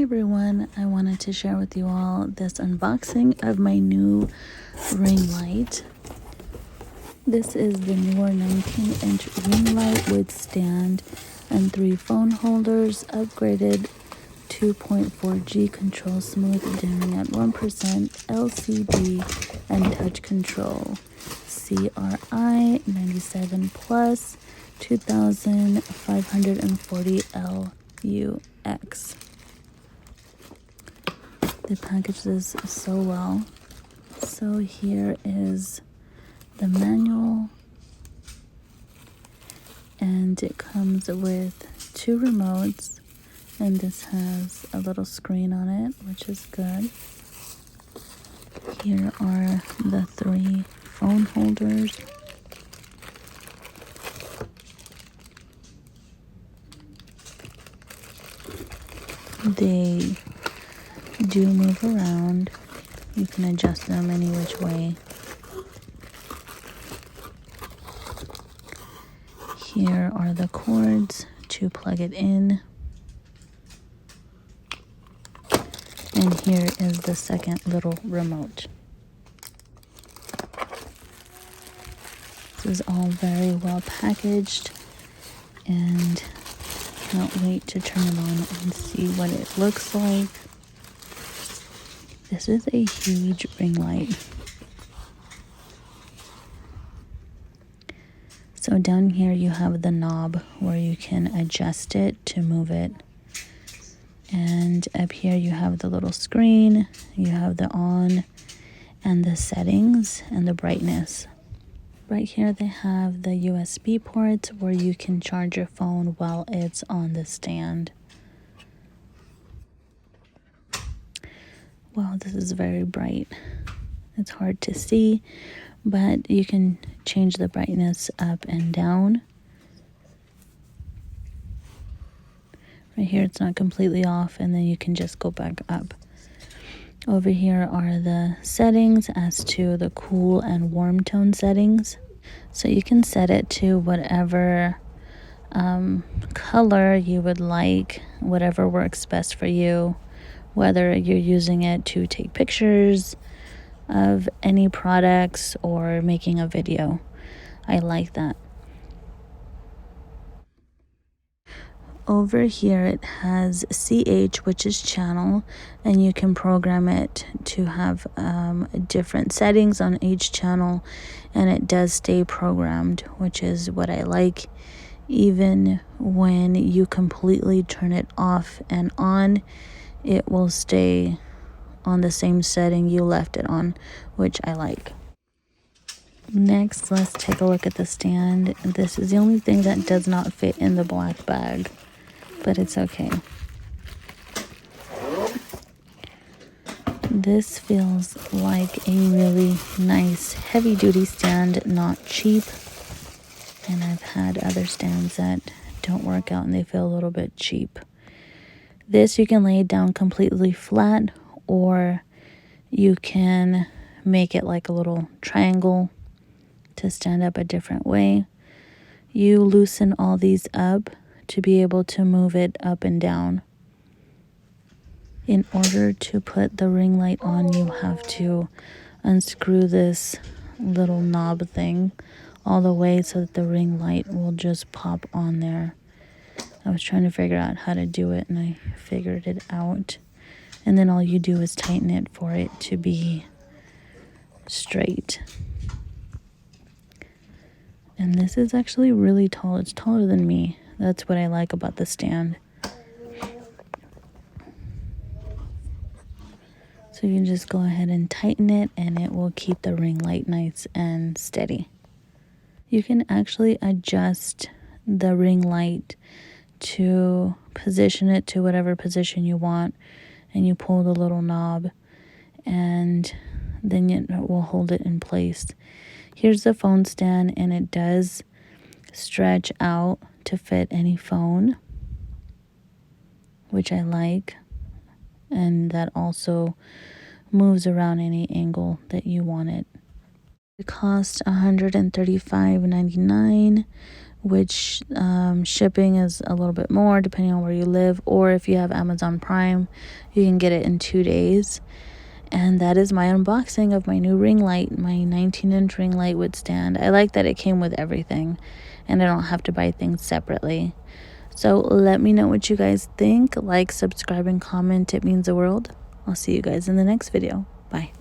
everyone, I wanted to share with you all this unboxing of my new ring light. This is the NEEWER 19-inch ring light with stand and 3 phone holders, upgraded 2.4G control, smooth dimming at 1%, LCD and touch control, CRI 97 plus, 2540 LUX. They packaged this so well. So here is the manual, and it comes with 2 remotes, and this has a little screen on it, which is good. Here are the 3 phone holders. They do move around. You can adjust them any which way. Here are the cords to plug it in. And here is the second little remote. This is all very well packaged, and can't wait to turn it on and see what it looks like. This is a huge ring light. So down here you have the knob where you can adjust it to move it. And up here you have the little screen, you have the on and the settings and the brightness. Right here they have the USB port where you can charge your phone while it's on the stand. Wow, this is very bright. It's hard to see, but you can change the brightness up and down. Right here it's not completely off, and then you can just go back up. Over here are the settings as to the cool and warm tone settings. So you can set it to whatever color you would like, whatever works best for you, whether you're using it to take pictures of any products or making a video. I like that. Over here it has CH, which is channel, and you can program it to have different settings on each channel, and it does stay programmed, which is what I like. Even when you completely turn it off and on, it will stay on the same setting you left it on, which I like. Next, let's take a look at the stand. This is the only thing that does not fit in the black bag, but it's okay. This feels like a really nice heavy-duty stand, not cheap. And I've had other stands that don't work out and they feel a little bit cheap. This you can lay it down completely flat, or you can make it like a little triangle to stand up a different way. You loosen all these up to be able to move it up and down. In order to put the ring light on, you have to unscrew this little knob thing all the way so that the ring light will just pop on there. I was trying to figure out how to do it, and I figured it out. And then all you do is tighten it for it to be straight. And this is actually really tall. It's taller than me. That's what I like about the stand. So you can just go ahead and tighten it, and it will keep the ring light nice and steady. You can actually adjust the ring light to position it to whatever position you want, and you pull the little knob, and then it will hold it in place. Here's the phone stand, and it does stretch out to fit any phone, which I like, and that also moves around any angle that you want it. It cost $135.99 which shipping is a little bit more depending on where you live, or if you have Amazon Prime, you can get it in 2 days. And that is my unboxing of my new ring light, my 19-inch ring light with stand. I like that it came with everything and I don't have to buy things separately. So let me know what you guys think. Like, subscribe, and comment. It means the world. I'll see you guys in the next video. Bye.